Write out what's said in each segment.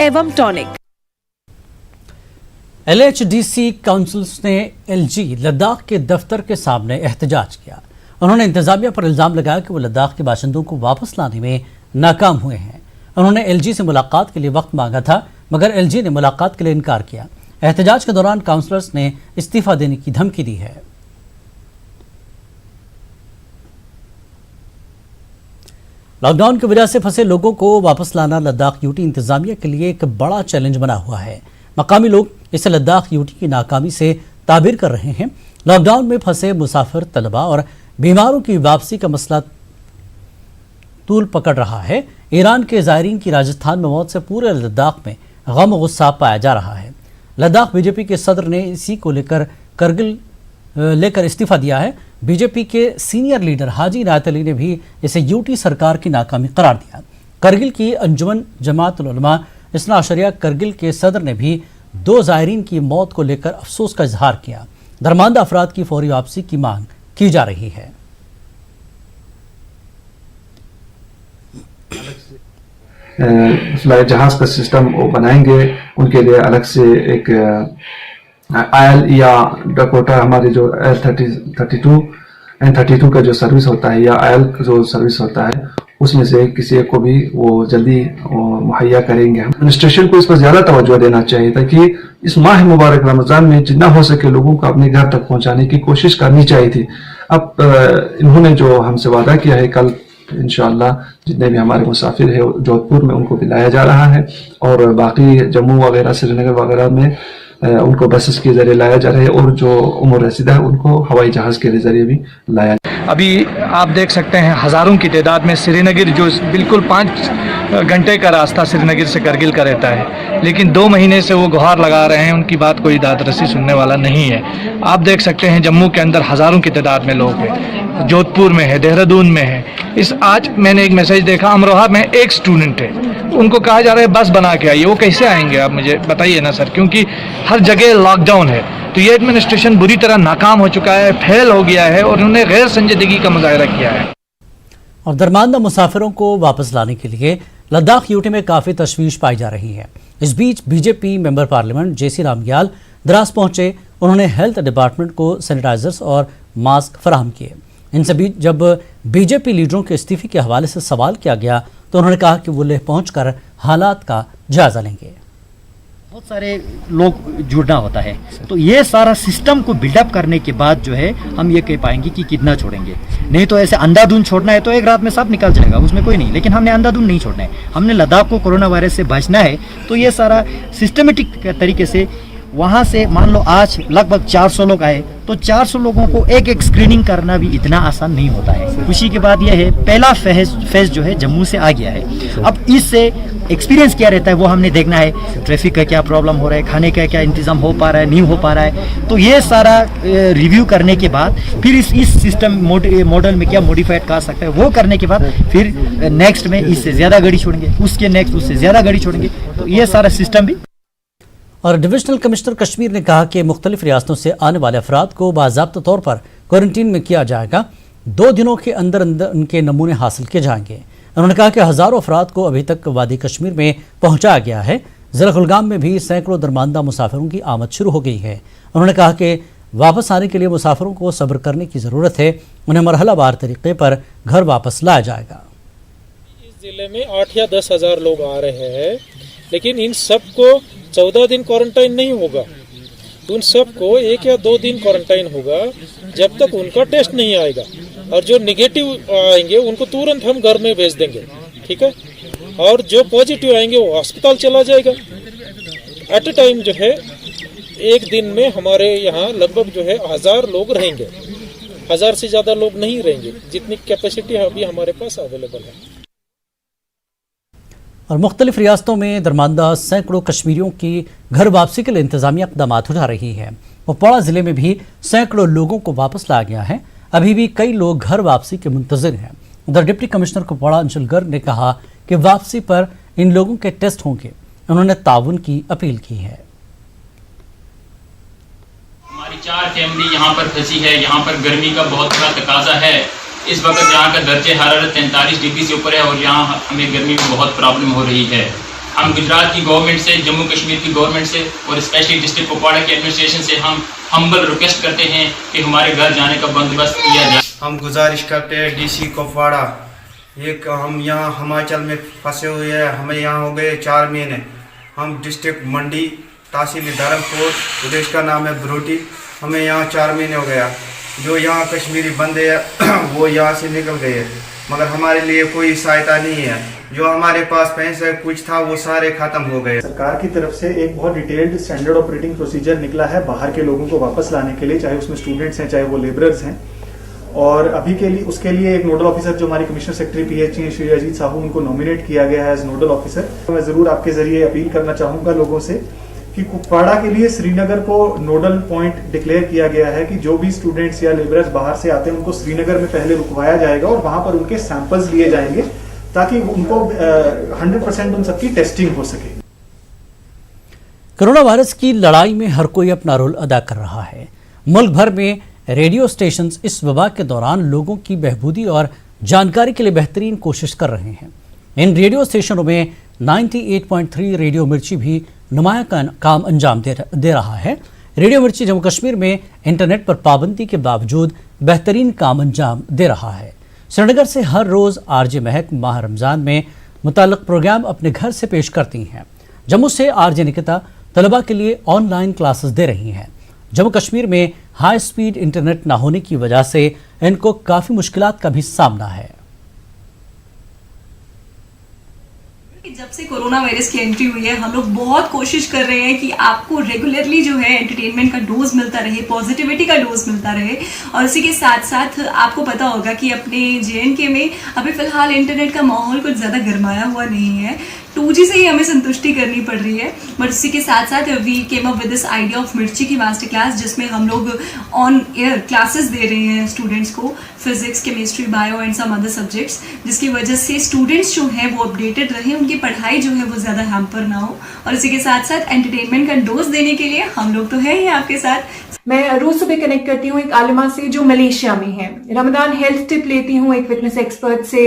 एवं tonic. LHDC councils ने LG Ladakh के दफ्तर के सामने एहतजाज किया। उन्होंने इंतजामिया पर इल्जाम लगाया कि वो लद्दाख के बाशिंदों को वापस लाने में नाकाम हुए हैं। उन्होंने LG से मुलाकात के लिए वक्त मांगा था, मगर LG ने मुलाकात के लिए इनकार किया। एहतजाज के दौरान काउंसलर्स ने इस्तीफा देने की धमकी दी है। लॉकडाउन की वजह से फंसे लोगों को वापस लाना लद्दाख यूटी इंतजामिया के लिए एक बड़ा चैलेंज बना हुआ है। मकामी लोग इसे लद्दाख यूटी की नाकामी से ताबीर कर रहे हैं। लॉकडाउन में फंसे मुसाफिर, तलबा और बीमारों की वापसी का मसला तूल पकड़ रहा है। ईरान के ज़ायरीन की राजस्थान में मौत से पूरे लद्दाख में गम गुस्सा पाया जा रहा है। लद्दाख बीजेपी के सदर ने इसी को लेकर इस्तीफा दिया है। बीजेपी के सीनियर लीडर हाजी इनायत अली ने भी इसे यूटी सरकार की नाकामी करार दिया। करगिल की अंजुमन जमात उल उलमा इसना अशरिया करगिल के सदर ने भी 2 ज़ायरीन की मौत को लेकर अफसोस का इजहार किया। दरमानदा अफराद की फौरी वापसी की मांग की जा रही है। फ्लाई जहाज का सिस्टम वो बनाएंगे, उनके लिए अलग से एक आयल या डकोटा हमारे जो L32 N32 का जो सर्विस होता है या आयल जो सर्विस होता है उसमें से किसी एक को भी वो जल्दी मुहैया करेंगे। एडमिनिस्ट्रेशन को इस पर ज्यादा तवज्जो देना चाहिए ताकि इस माह मुबारक रमजान में जितना हो सके लोगों को अपने घर तक पहुंचाने की कोशिश करनी चाहिए थी। अब इन्होंने जो हमसे वादा किया है, कल इंशाअल्लाह जितने भी हमारे मुसाफिर है जोधपुर में उनको बुलाया जा रहा है और बाकी जम्मू वगैरह श्रीनगर वगैरह में उनको बसेस के जरिए लाया जा रहा है और जो उम्र रसीदा है उनको हवाई जहाज के जरिए भी लाया। अभी आप देख सकते हैं हज़ारों की तादाद में श्रीनगर, जो बिल्कुल 5 घंटे का रास्ता श्रीनगर से करगिल का रहता है, लेकिन 2 महीने से वो गुहार लगा रहे हैं, उनकी बात कोई दादरसी सुनने वाला नहीं है। आप देख सकते हैं जम्मू के अंदर हज़ारों की तादाद में लोग हैं, जोधपुर में है, देहरादून में है। आज मैंने एक मैसेज देखा, अमरोहा में एक स्टूडेंट है, उनको कहा जा रहा है बस बना के आइए। वो कैसे आएंगे आप मुझे बताइए ना सर, क्योंकि हर जगह लॉकडाउन है। तो ये एडमिनिस्ट्रेशन बुरी तरह नाकाम हो चुका है, फेल हो गया है और उन्होंने गैर संजीदगी का मुजाहरा किया है। और दरमानदा मुसाफिरों को वापस लाने के लिए लद्दाख यूटी में काफ़ी तशवीश पाई जा रही है। इस बीच BJP member parliament JC Namgyal Dras पहुंचे। उन्होंने हेल्थ डिपार्टमेंट को सैनिटाइजर्स और मास्क फराहम किए। इनसे बीच जब बीजेपी लीडरों के इस्तीफे के हवाले से सवाल किया गया तो उन्होंने कहा कि वो लेह पहुंचकर हालात का जायजा लेंगे। बहुत सारे लोग जुड़ना होता है, तो ये सारा सिस्टम को बिल्डअप करने के बाद जो है हम ये कह पाएंगे कि कितना छोड़ेंगे। नहीं तो ऐसे अंधाधुंध छोड़ना है तो एक रात में सब निकल जाएगा, उसमें कोई नहीं। लेकिन हमने अंधाधुंध नहीं छोड़ना है, हमने लद्दाख को कोरोना वायरस से बचना है। तो ये सारा सिस्टमेटिक तरीके से वहाँ से मान लो आज लगभग 400 लोग आए, तो 400 लोगों को एक स्क्रीनिंग करना भी इतना आसान नहीं होता है। खुशी की बात यह है पहला फेज जो है जम्मू से आ गया है। अब इससे एक्सपीरियंस क्या रहता है वो हमने देखना है। ट्रैफिक का क्या प्रॉब्लम हो रहा है, खाने का क्या इंतजाम हो पा रहा है, नहीं हो पा रहा है। तो ये सारा रिव्यू करने के बाद फिर इस सिस्टम मॉडल में क्या मॉडिफाइड कर सकता है वो करने के बाद फिर नेक्स्ट में इससे ज़्यादा गाड़ी छोड़ेंगे, उसके नेक्स्ट उससे ज़्यादा गाड़ी छोड़ेंगे। तो ये सारा सिस्टम भी। और डिविजनल कमिश्नर कश्मीर ने कहा कि मुख्तलिफ रियासतों से आने वाले अफराद को बाज़ाब्ता तौर पर क्वारंटीन में किया जाएगा। 2 दिनों के अंदर उनके नमूने हासिल किए जाएंगे। उन्होंने कहा कि हज़ारों अफराद को अभी तक वादी कश्मीर में पहुंचाया गया है। ज़िला कुलगाम में भी सैकड़ों दरमानदा मुसाफिरों की आमद शुरू हो गई है। उन्होंने कहा कि वापस आने के लिए मुसाफिरों को सब्र करने की ज़रूरत है, उन्हें मरहलावार तरीके पर घर वापस लाया जाएगा। इस जिले में 8 या 10 हज़ार लोग आ रहे हैं, लेकिन इन सबको 14 दिन क्वारंटाइन नहीं होगा। उन सबको 1 या 2 दिन क्वारंटाइन होगा जब तक उनका टेस्ट नहीं आएगा, और जो निगेटिव आएंगे उनको तुरंत हम घर में भेज देंगे, ठीक है। और जो पॉजिटिव आएंगे वो अस्पताल चला जाएगा। एट अ टाइम जो है 1 दिन में हमारे यहाँ लगभग जो है 1000 लोग रहेंगे। 1000 से ज़्यादा लोग नहीं रहेंगे, जितनी कैपेसिटी अभी हमारे पास अवेलेबल है। और मुख्तलिफ रियासतों में दरमानदा सैकड़ों कश्मीरियों की घर वापसी के लिए इंतजामिया इक़दाम उठा रही है। कुपवाड़ा जिले में भी सैकड़ों लोगों को वापस लाया गया है। अभी भी कई लोग घर वापसी के मुंतज़िर हैं। उधर डिप्टी कमिश्नर कुपवाड़ा अंशुल गर्ग ने कहा कि वापसी पर इन लोगों के टेस्ट होंगे। उन्होंने ताउन की अपील की है। हमारी 4 फैमिली यहाँ पर फंसी है। यहाँ पर गर्मी का बहुत बड़ा तकाजा है। इस वक्त यहाँ का दर्जे हरारत 43 डिग्री से ऊपर है और यहाँ हमें गर्मी में बहुत प्रॉब्लम हो रही है। हम गुजरात की गवर्नमेंट से, जम्मू कश्मीर की गवर्नमेंट से और स्पेशली डिस्ट्रिक्ट कुपवाड़ा के एडमिनिस्ट्रेशन से हम हम्बल रिक्वेस्ट करते हैं कि हमारे घर जाने का बंदोबस्त किया जाए। हम गुजारिश करते हैं डीसी कुपवाड़ा, हम यहाँ हिमाचल में फंसे हुए हैं, हमें यहाँ हो गए 4 महीने। हम डिस्ट्रिक्ट मंडी, तहसील धर्मपुर, प्रदेश का नाम है बरोटी, हमें यहाँ 4 महीने हो गया। जो यहाँ कश्मीरी बंदे हैं वो यहाँ से निकल गए, मगर हमारे लिए कोई सहायता नहीं है। जो हमारे पास पैसे कुछ था वो सारे खत्म हो गए। सरकार की तरफ से एक बहुत डिटेल्ड स्टैंडर्ड ऑपरेटिंग प्रोसीजर निकला है बाहर के लोगों को वापस लाने के लिए, चाहे उसमें स्टूडेंट्स हैं चाहे वो लेबरर्स हैं। और अभी के लिए उसके लिए एक नोडल ऑफिसर जो हमारे कमिश्नर सेक्रेटरी पीएचई हैं श्री अजीत साहू, उनको नॉमिनेट किया गया है एज नोडल ऑफिसर। तो मैं जरूर आपके जरिए अपील करना चाहूंगा लोगों से कि कुपवाड़ा के लिए श्रीनगर को नोडल पॉइंट डिक्लेयर किया गया है कि जो भी स्टूडेंट्स या लेबरर्स बाहर से आते हैं उनको श्रीनगर में पहले रुकवाया जाएगा और वहां पर उनके सैंपल्स लिए जाएंगे ताकि उनको 100% उन सबकी टेस्टिंग हो सके। कोरोना वायरस की लड़ाई में हर कोई अपना रोल अदा कर रहा है। मुल्क भर में रेडियो स्टेशंस इस वबा के दौरान लोगों की बहबूदी और जानकारी के लिए बेहतरीन कोशिश कर रहे हैं। इन रेडियो स्टेशनों में 98.3 रेडियो मिर्ची भी नुमाया काम अंजाम दे रहा है। रेडियो मिर्ची जम्मू कश्मीर में इंटरनेट पर पाबंदी के बावजूद बेहतरीन काम अंजाम दे रहा है। श्रीनगर से हर रोज़ आरजे महक माह रमज़ान में मुताल्लिक़ प्रोग्राम अपने घर से पेश करती हैं। जम्मू से आरजे निकिता तलबा के लिए ऑनलाइन क्लासेस दे रही हैं। जम्मू कश्मीर में हाई स्पीड इंटरनेट ना होने की वजह से इनको काफ़ी मुश्किलात का भी सामना है। जब से कोरोना वायरस की एंट्री हुई है हम लोग बहुत कोशिश कर रहे हैं कि आपको रेगुलरली जो है एंटरटेनमेंट का डोज मिलता रहे, पॉजिटिविटी का डोज मिलता रहे। और उसी के साथ साथ आपको पता होगा कि अपने JNK में अभी फ़िलहाल इंटरनेट का माहौल कुछ ज़्यादा गर्माया हुआ नहीं है, 2G से ही हमें संतुष्टि करनी पड़ रही है। बट उसी के साथ साथ we came up with this idea of मिर्ची की मास्टर क्लास, जिसमें हम लोग ऑन एयर क्लासेस दे रहे हैं स्टूडेंट्स को, physics, chemistry, bio and some other subjects, जिसकी वजह से स्टूडेंट्स जो हैं वो अपडेटेड रहे, उनकी पढ़ाई जो है वो ज़्यादा हैम्पर ना हो। और इसी के साथ साथ एंटरटेनमेंट का डोज देने के लिए हम लोग तो है ही आपके साथ। मैं रोज सुबह कनेक्ट करती हूँ एक आलिमा से जो मलेशिया में है। रमदान हेल्थ टिप लेती हूँ एक फिटनेस एक्सपर्ट से।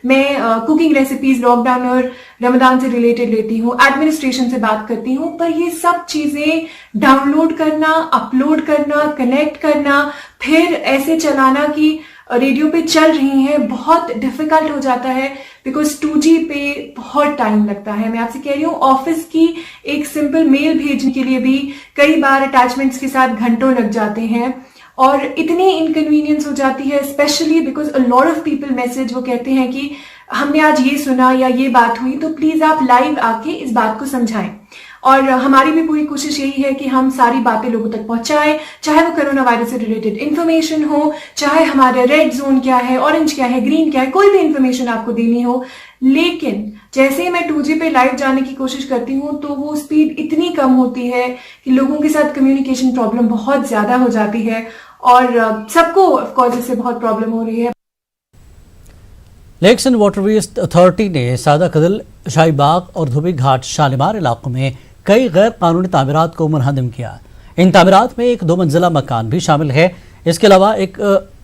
मैं कुकिंग रेसिपीज लॉकडाउन और रमदान से रिलेटेड लेती हूँ। एडमिनिस्ट्रेशन से बात करती हूँ। पर ये सब चीजें डाउनलोड करना, अपलोड करना, कनेक्ट करना, फिर ऐसे चलाना कि रेडियो पे चल रही हैं, बहुत डिफिकल्ट हो जाता है बिकॉज 2G पे बहुत टाइम लगता है। मैं आपसे कह रही हूँ ऑफिस की एक सिंपल मेल भेजने के लिए भी कई बार अटैचमेंट्स के साथ घंटों लग जाते हैं और इतनी इनकन्वीनियंस हो जाती है, specially because a lot of people message, वो कहते हैं कि हमने आज ये सुना या ये बात हुई, तो प्लीज आप लाइव आके इस बात को समझाएं। और हमारी भी पूरी कोशिश यही है कि हम सारी बातें लोगों तक पहुंचाएं, चाहे वो कोरोना वायरस से रिलेटेड इन्फॉर्मेशन हो, चाहे हमारा रेड जोन क्या है, ऑरेंज क्या है, ग्रीन क्या है, कोई भी इन्फॉर्मेशन आपको देनी हो। लेकिन जैसे ही मैं 2G पे लाइव जाने की कोशिश करती हूँ तो वो स्पीड इतनी कम होती है कि लोगों के साथ कम्युनिकेशन प्रॉब्लम बहुत ज्यादा हो जाती है और सबको ऑफकोर्स इससे बहुत प्रॉब्लम हो रही है। लेक्स एंड वाटरवेज अथॉरिटी ने सादा कदल, शाहीबाग और धोबी घाट शालीमार इलाकों में कई गैर कानूनी तामीरात को मुनहदम किया। इन तामीरात में एक 2 मंजिला मकान भी शामिल है। इसके अलावा एक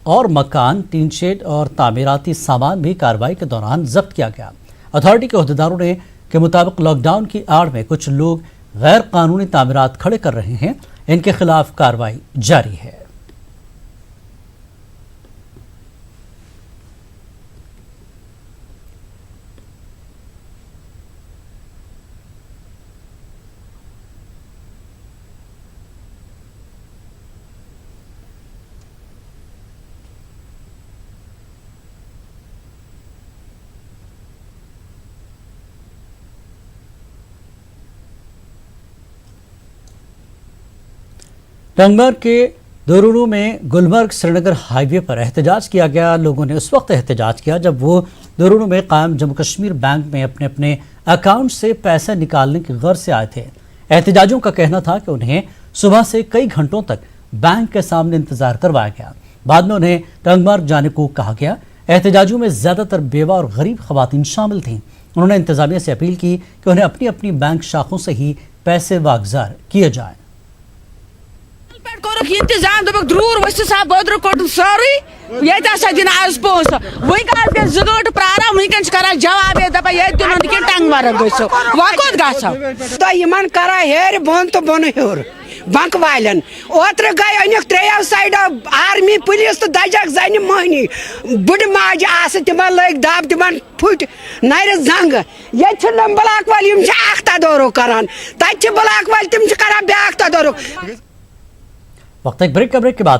और मकान, टीन शेड और तामीराती सामान भी कार्रवाई के दौरान जब्त किया गया। अथॉरिटी के अहदेदारों ने के मुताबिक लॉकडाउन की आड़ में कुछ लोग गैर कानूनी तामीरात खड़े कर रहे हैं, इनके खिलाफ कार्रवाई जारी है। टंगमर्ग के दोरुनु में गुलमर्ग श्रीनगर हाईवे पर एहतजाज किया गया। लोगों ने उस वक्त एहतजाज किया जब वो दोरुनु में कायम जम्मू कश्मीर बैंक में अपने अपने अकाउंट से पैसे निकालने की गर्ज से आए थे। एहतजाजियों का कहना था कि उन्हें सुबह से कई घंटों तक बैंक के सामने इंतजार करवाया गया। बाद में उन्हें टंगमर्ग जाने को कहा गया। एहतजाजियों में ज़्यादातर बेवा और गरीब खवातीन शामिल थीं। उन्होंने इंतजामिया से अपील की कि उन्हें अपनी अपनी बैंक शाखों से ही पैसे वागजार किए जाएं। इंतजाम दोपक द्रूर वस्त सा बदर कोट सारी ये दिन आज पोस वह 2 गंट प्रारा वह कर जवाब दपा ये दिन कि टंग मार गो वह कोत गो करा हेर बोन तो बोन हेर बंक वालन ओत्र गई अनिक 3 साइड आर्मी पुलिस तो दजक जन मोहनी बुढ़ माज आस तिम लग दब तिम फुट नर जंग ये ब्लाक वाल अख्ता दौरो करान तत ब्लाक वाल तिम कर ब्याख तदोरुक। वक्त एक ब्रेक के बाद